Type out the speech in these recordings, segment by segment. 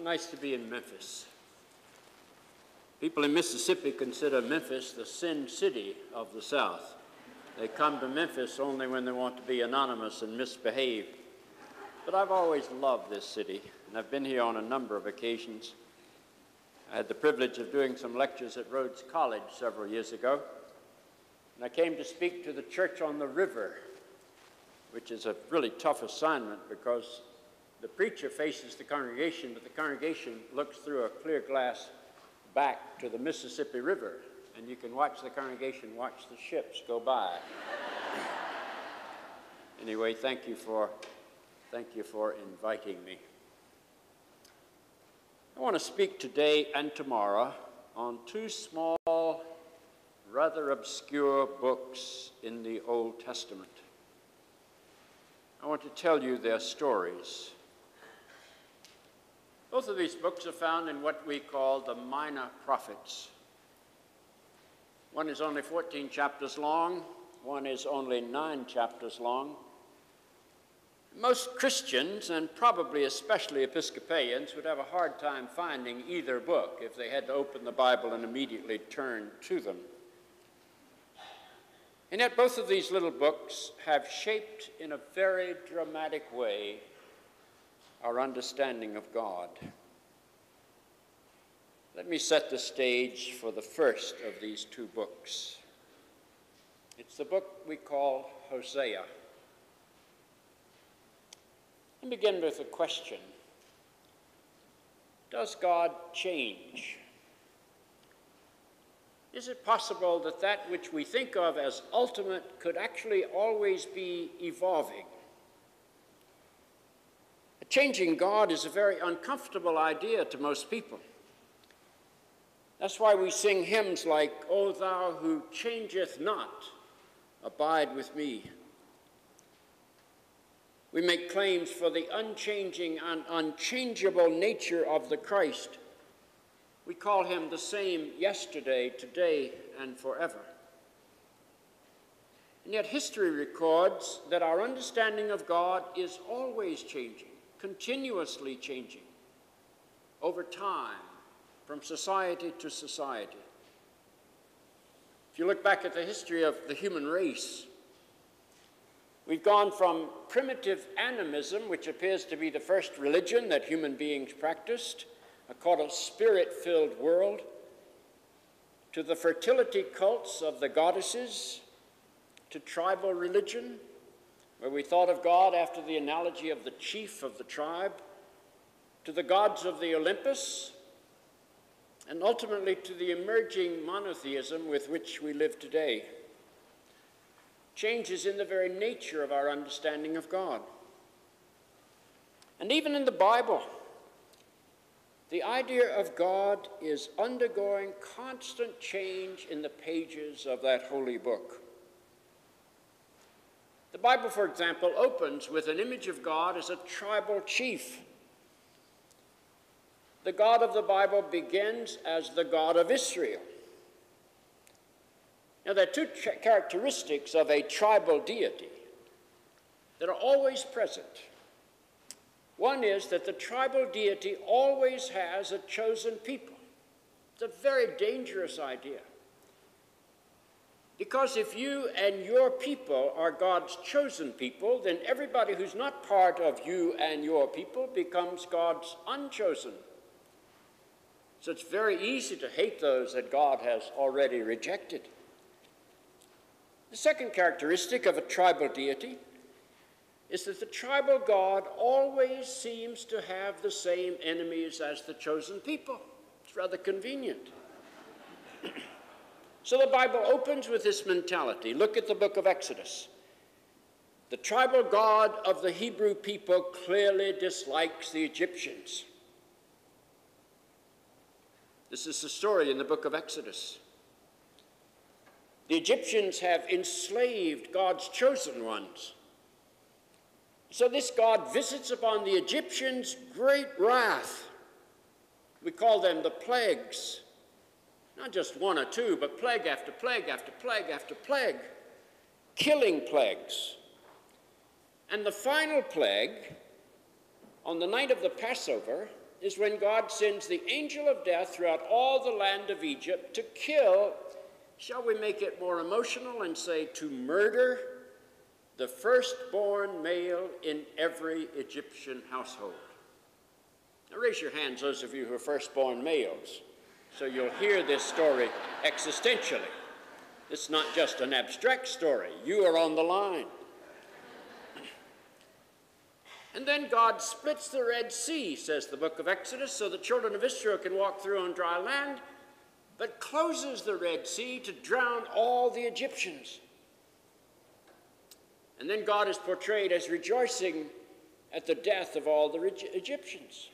Nice to be in Memphis. People in Mississippi consider Memphis the sin city of the South. They come to Memphis only when they want to be anonymous and misbehave. But I've always loved this city, and I've been here on a number of occasions. I had the privilege of doing some lectures at Rhodes College several years ago, and I came to speak to the church on the river, which is a really tough assignment because the preacher faces the congregation, but the congregation looks through a clear glass back to the Mississippi River, and you can watch the congregation watch the ships go by. Anyway, thank you for inviting me. I want to speak today and tomorrow on two small, rather obscure books in the Old Testament. I want to tell you their stories. Both of these books are found in what we call the Minor Prophets. One is only 14 chapters long, one is only 9 chapters long. Most Christians, and probably especially Episcopalians, would have a hard time finding either book if they had to open the Bible and immediately turn to them. And yet both of these little books have shaped in a very dramatic way our understanding of God. Let me set the stage for the first of these two books. It's the book we call Hosea. Let me begin with a question. Does God change? Is it possible that that which we think of as ultimate could actually always be evolving? A changing God is a very uncomfortable idea to most people. That's why we sing hymns like, "O thou who changeth not, abide with me." We make claims for the unchanging and unchangeable nature of the Christ. We call him the same yesterday, today, and forever. And yet history records that our understanding of God is always changing, continuously changing, over time, from society to society. If you look back at the history of the human race, we've gone from primitive animism, which appears to be the first religion that human beings practiced, called a spirit-filled world, to the fertility cults of the goddesses, to tribal religion, where we thought of God after the analogy of the chief of the tribe, to the gods of the Olympus, and ultimately to the emerging monotheism with which we live today. Changes in the very nature of our understanding of God. And even in the Bible, the idea of God is undergoing constant change in the pages of that holy book. The Bible, for example, opens with an image of God as a tribal chief. The God of the Bible begins as the God of Israel. Now, there are two characteristics of a tribal deity that are always present. One is that the tribal deity always has a chosen people. It's a very dangerous idea. Because if you and your people are God's chosen people, then everybody who's not part of you and your people becomes God's unchosen. So it's very easy to hate those that God has already rejected. The second characteristic of a tribal deity is that the tribal God always seems to have the same enemies as the chosen people. It's rather convenient. So the Bible opens with this mentality. Look at the book of Exodus. The tribal God of the Hebrew people clearly dislikes the Egyptians. This is the story in the book of Exodus. The Egyptians have enslaved God's chosen ones. So this God visits upon the Egyptians great wrath. We call them the plagues. Not just one or two, but plague after plague after plague after plague. Killing plagues. And the final plague, on the night of the Passover, is when God sends the angel of death throughout all the land of Egypt to kill, shall we make it more emotional and say to murder, the firstborn male in every Egyptian household. Now raise your hands, those of you who are firstborn males, so you'll hear this story existentially. It's not just an abstract story. You are on the line. And then God splits the Red Sea, says the book of Exodus, so the children of Israel can walk through on dry land, but closes the Red Sea to drown all the Egyptians. And then God is portrayed as rejoicing at the death of all the Egyptians.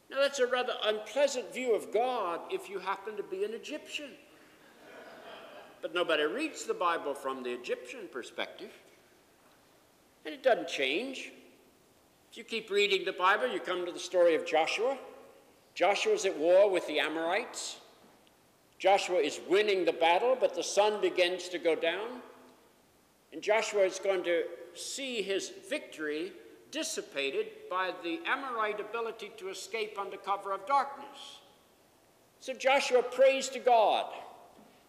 Now that's a rather unpleasant view of God if you happen to be an Egyptian. But nobody reads the Bible from the Egyptian perspective. And it doesn't change. If you keep reading the Bible, you come to the story of Joshua. Joshua's at war with the Amorites. Joshua is winning the battle, but the sun begins to go down. And Joshua is going to see his victory dissipated by the Amorite ability to escape under cover of darkness. So Joshua prays to God,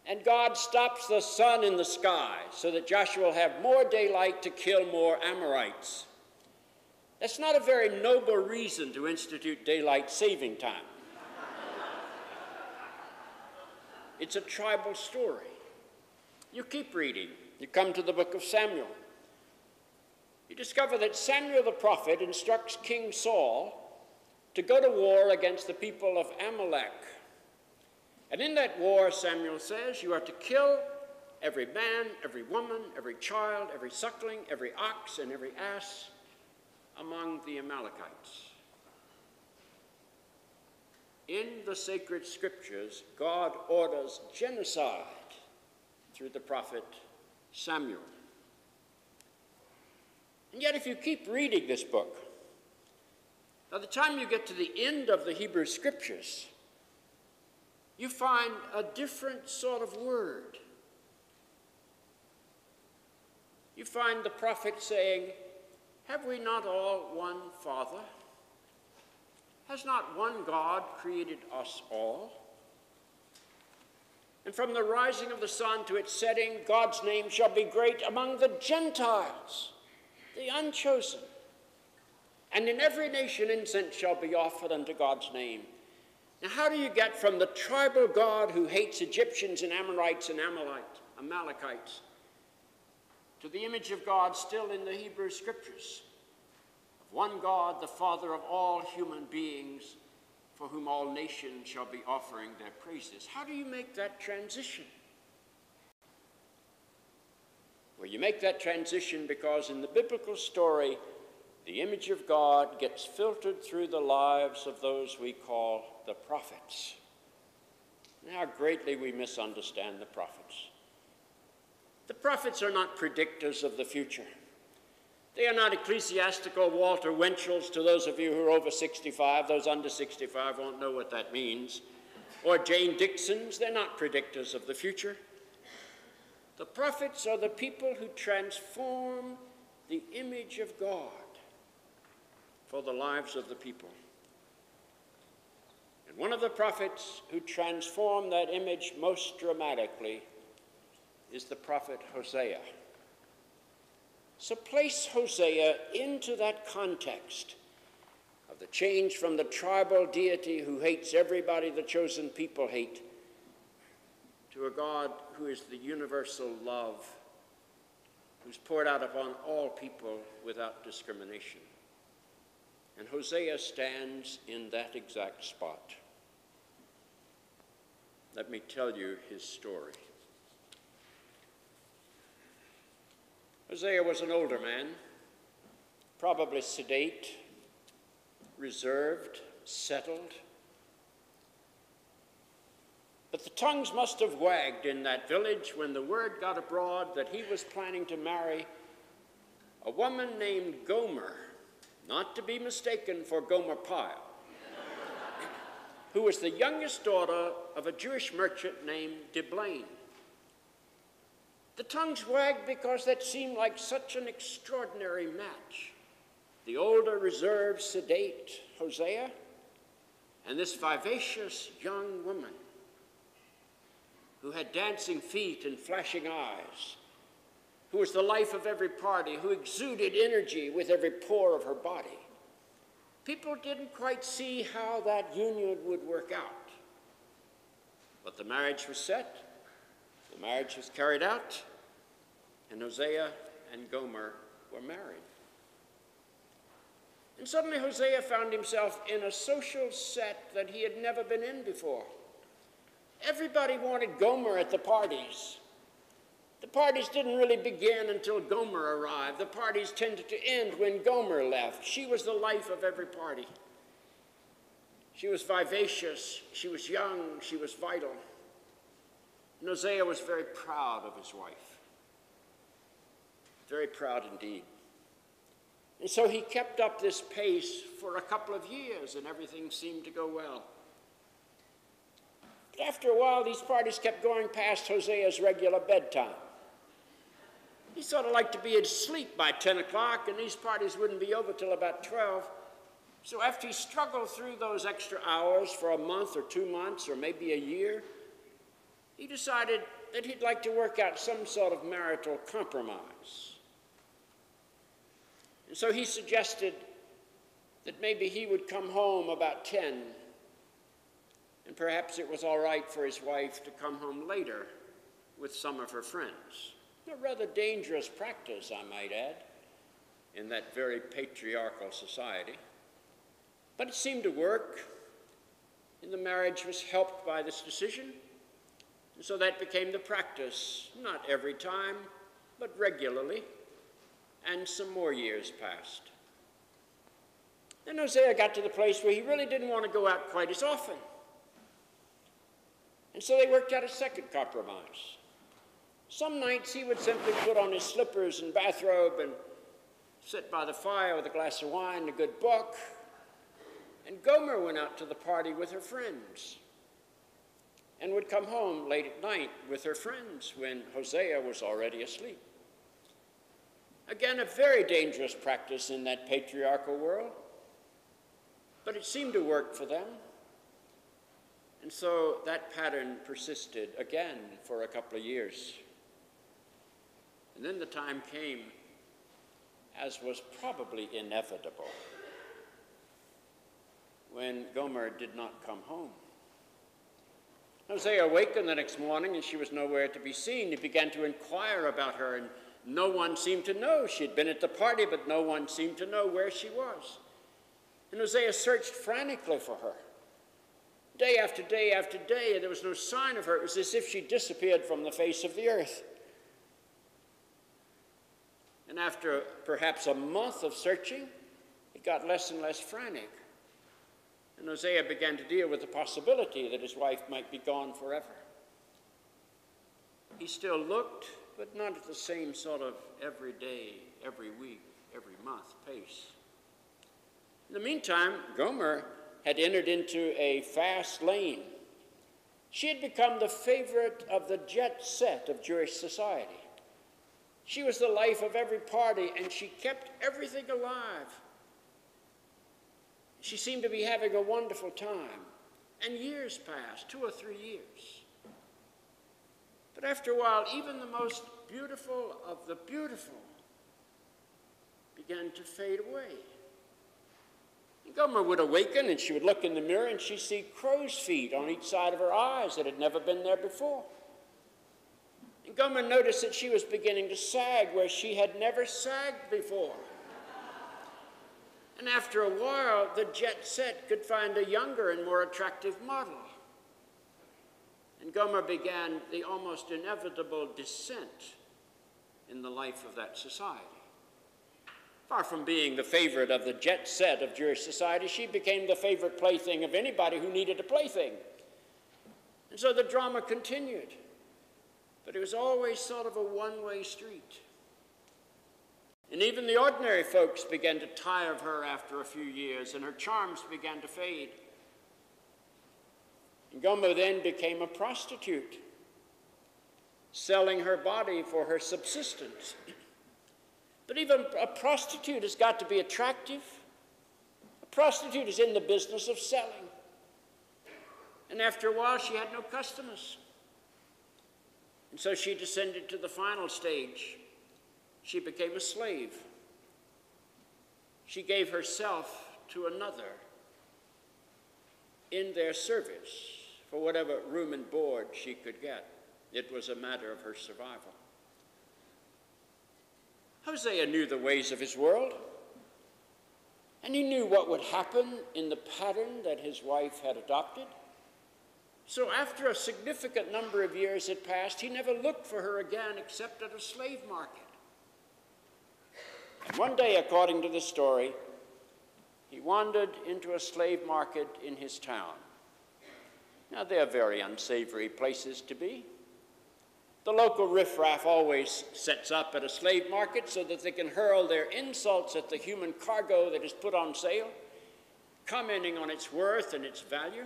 and God stops the sun in the sky so that Joshua will have more daylight to kill more Amorites. That's not a very noble reason to institute daylight saving time. It's a tribal story. You keep reading. You come to the book of Samuel. You discover that Samuel the prophet instructs King Saul to go to war against the people of Amalek. And in that war, Samuel says, you are to kill every man, every woman, every child, every suckling, every ox, and every ass among the Amalekites. In the sacred scriptures, God orders genocide through the prophet Samuel. And yet, if you keep reading this book, by the time you get to the end of the Hebrew scriptures, you find a different sort of word. You find the prophet saying, have we not all one Father? Has not one God created us all? And from the rising of the sun to its setting, God's name shall be great among the Gentiles, the unchosen. And in every nation incense shall be offered unto God's name. Now, how do you get from the tribal God who hates Egyptians and Amorites and Amalekites to the image of God still in the Hebrew scriptures, of one God, the Father of all human beings, for whom all nations shall be offering their praises? How do you make that transition? Well, you make that transition because in the biblical story, the image of God gets filtered through the lives of those we call the prophets. And how greatly we misunderstand the prophets. The prophets are not predictors of the future. They are not ecclesiastical Walter Winchell's. To those of you who are over 65, those under 65 won't know what that means. Or Jane Dixon's. They're not predictors of the future. The prophets are the people who transform the image of God for the lives of the people. And one of the prophets who transformed that image most dramatically is the prophet Hosea. So place Hosea into that context of the change from the tribal deity who hates everybody the chosen people hate to a God who is the universal love, who's poured out upon all people without discrimination. And Hosea stands in that exact spot. Let me tell you his story. Hosea was an older man, probably sedate, reserved, settled. But the tongues must have wagged in that village when the word got abroad that he was planning to marry a woman named Gomer, not to be mistaken for Gomer Pyle, who was the youngest daughter of a Jewish merchant named Diblaine. The tongues wagged because that seemed like such an extraordinary match. The older, reserved, sedate Hosea And this vivacious young woman, who had dancing feet and flashing eyes, who was the life of every party, who exuded energy with every pore of her body, people didn't quite see how that union would work out. But the marriage was set, the marriage was carried out, and Hosea and Gomer were married. And suddenly Hosea found himself in a social set that he had never been in before. Everybody wanted Gomer at the parties. The parties didn't really begin until Gomer arrived. The parties tended to end when Gomer left. She was the life of every party. She was vivacious, she was young, she was vital. And Hosea was very proud of his wife. Very proud indeed. And so he kept up this pace for a couple of years, and everything seemed to go well. But after a while, these parties kept going past Hosea's regular bedtime. He sort of liked to be asleep by 10 o'clock, and these parties wouldn't be over till about 12. So after he struggled through those extra hours for a month or 2 months or maybe a year, he decided that he'd like to work out some sort of marital compromise. And so he suggested that maybe he would come home about 10, and perhaps it was all right for his wife to come home later with some of her friends. A rather dangerous practice, I might add, in that very patriarchal society. But it seemed to work, and the marriage was helped by this decision. And so that became the practice, not every time, but regularly, and some more years passed. Then Hosea got to the place where he really didn't want to go out quite as often. And so they worked out a second compromise. Some nights he would simply put on his slippers and bathrobe and sit by the fire with a glass of wine and a good book. And Gomer went out to the party with her friends and would come home late at night with her friends when Hosea was already asleep. Again, a very dangerous practice in that patriarchal world, but it seemed to work for them. And so that pattern persisted again for a couple of years. And then the time came, as was probably inevitable, when Gomer did not come home. Hosea awakened the next morning, and she was nowhere to be seen. He began to inquire about her, and no one seemed to know. She'd been at the party, but no one seemed to know where she was. And Hosea searched frantically for her. Day after day after day, and there was no sign of her. It was as if she disappeared from the face of the earth. And after perhaps a month of searching, it got less and less frantic. And Hosea began to deal with the possibility that his wife might be gone forever. He still looked, but not at the same sort of every day, every week, every month pace. In the meantime, Gomer had entered into a fast lane. She had become the favorite of the jet set of Jewish society. She was the life of every party, and she kept everything alive. She seemed to be having a wonderful time, and years passed, 2 or 3 years. But after a while, even the most beautiful of the beautiful began to fade away. And Gomer would awaken, and she would look in the mirror, and she'd see crow's feet on each side of her eyes that had never been there before. And Gomer noticed that she was beginning to sag where she had never sagged before. And after a while, the jet set could find a younger and more attractive model. And Gomer began the almost inevitable descent in the life of that society. Far from being the favorite of the jet set of Jewish society, she became the favorite plaything of anybody who needed a plaything. And so the drama continued. But it was always sort of a one-way street. And even the ordinary folks began to tire of her after a few years, and her charms began to fade. And Gomer then became a prostitute, selling her body for her subsistence. But even a prostitute has got to be attractive. A prostitute is in the business of selling. And after a while, she had no customers. And so she descended to the final stage. She became a slave. She gave herself to another in their service for whatever room and board she could get. It was a matter of her survival. Hosea knew the ways of his world, and he knew what would happen in the pattern that his wife had adopted. So after a significant number of years had passed, he never looked for her again except at a slave market. And one day, according to the story, he wandered into a slave market in his town. Now, they are very unsavory places to be. The local riffraff always sets up at a slave market so that they can hurl their insults at the human cargo that is put on sale, commenting on its worth and its value.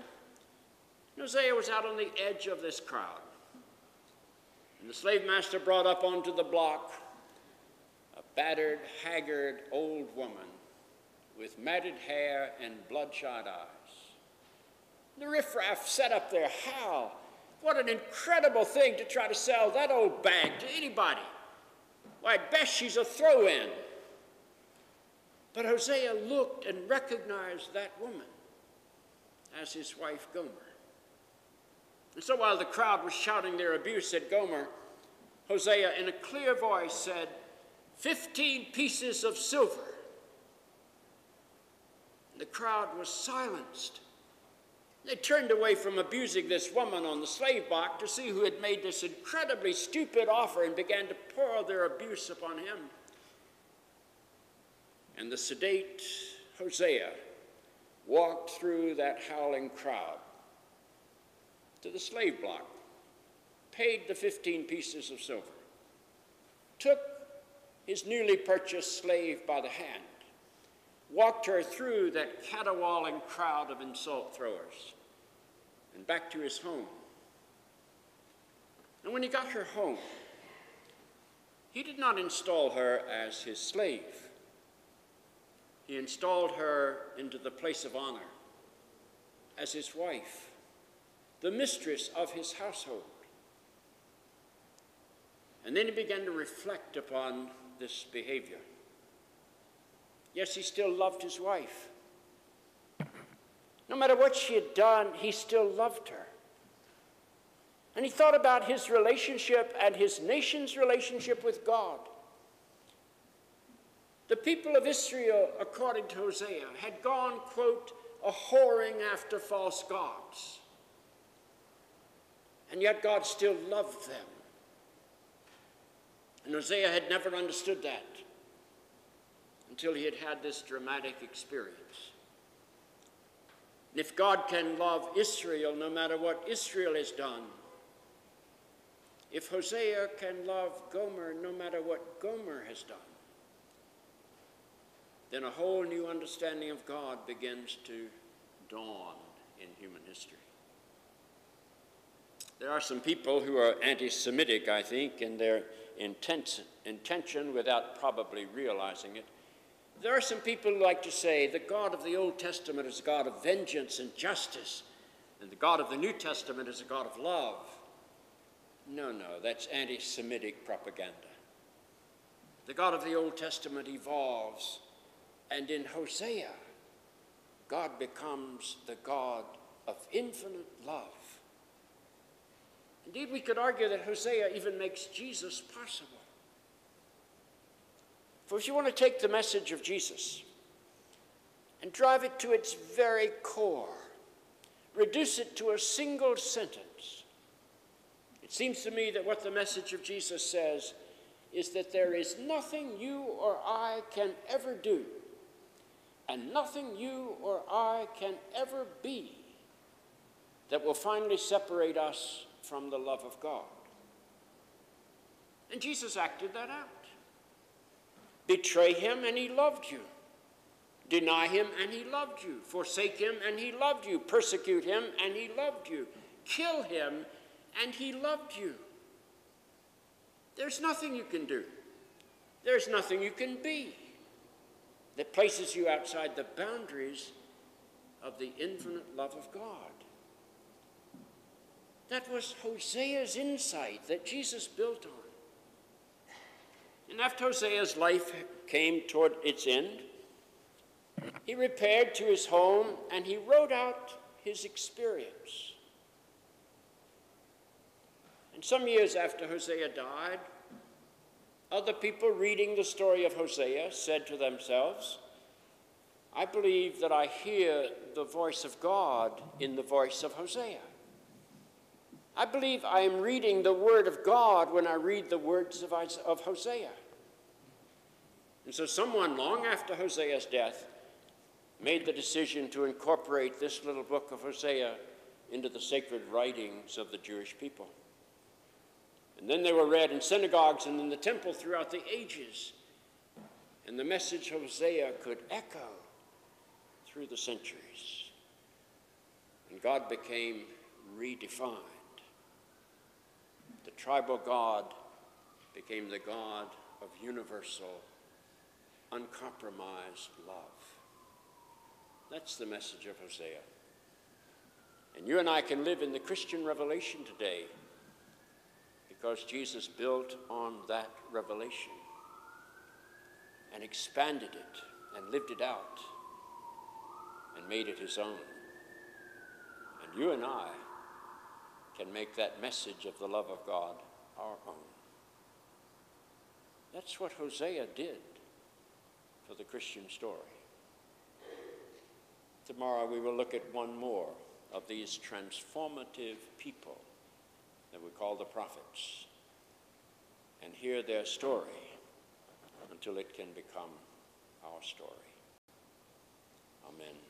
Hosea was out on the edge of this crowd, and the slave master brought up onto the block a battered, haggard old woman with matted hair and bloodshot eyes. The riffraff set up their howl. What an incredible thing to try to sell that old bag to anybody. Why, at best she's a throw-in. But Hosea looked and recognized that woman as his wife Gomer. And so while the crowd was shouting their abuse at Gomer, Hosea, in a clear voice, said, 15 pieces of silver. The crowd was silenced. They turned away from abusing this woman on the slave block to see who had made this incredibly stupid offer and began to pour their abuse upon him. And the sedate Hosea walked through that howling crowd to the slave block, paid the 15 pieces of silver, took his newly purchased slave by the hand, walked her through that caterwauling crowd of insult throwers, and back to his home. And when he got her home, he did not install her as his slave. He installed her into the place of honor as his wife, the mistress of his household. And then he began to reflect upon this behavior. Yes, he still loved his wife. No matter what she had done, he still loved her. And he thought about his relationship and his nation's relationship with God. The people of Israel, according to Hosea, had gone, quote, a whoring after false gods. And yet God still loved them. And Hosea had never understood that until he had had this dramatic experience. And if God can love Israel no matter what Israel has done, if Hosea can love Gomer no matter what Gomer has done, then a whole new understanding of God begins to dawn in human history. There are some people who are anti-Semitic, I think, in their intention without probably realizing it. There are some people who like to say the God of the Old Testament is a God of vengeance and justice, and the God of the New Testament is a God of love. No, that's anti-Semitic propaganda. The God of the Old Testament evolves, and in Hosea, God becomes the God of infinite love. Indeed, we could argue that Hosea even makes Jesus possible. For if you want to take the message of Jesus and drive it to its very core, reduce it to a single sentence, it seems to me that what the message of Jesus says is that there is nothing you or I can ever do, and nothing you or I can ever be, that will finally separate us from the love of God. And Jesus acted that out. Betray him, and he loved you. Deny him, and he loved you. Forsake him, and he loved you. Persecute him, and he loved you. Kill him, and he loved you. There's nothing you can do. There's nothing you can be that places you outside the boundaries of the infinite love of God. That was Hosea's insight that Jesus built on. And after Hosea's life came toward its end, he repaired to his home and he wrote out his experience. And some years after Hosea died, other people reading the story of Hosea said to themselves, I believe that I hear the voice of God in the voice of Hosea. I believe I am reading the word of God when I read the words of Hosea. And so someone long after Hosea's death made the decision to incorporate this little book of Hosea into the sacred writings of the Jewish people. And then they were read in synagogues and in the temple throughout the ages. And the message of Hosea could echo through the centuries. And God became redefined. The tribal God became the God of universal, uncompromised love. That's the message of Hosea. And you and I can live in the Christian revelation today because Jesus built on that revelation and expanded it and lived it out and made it his own. And you and I can make that message of the love of God our own. That's what Hosea did for the Christian story. Tomorrow we will look at one more of these transformative people that we call the prophets and hear their story until it can become our story. Amen.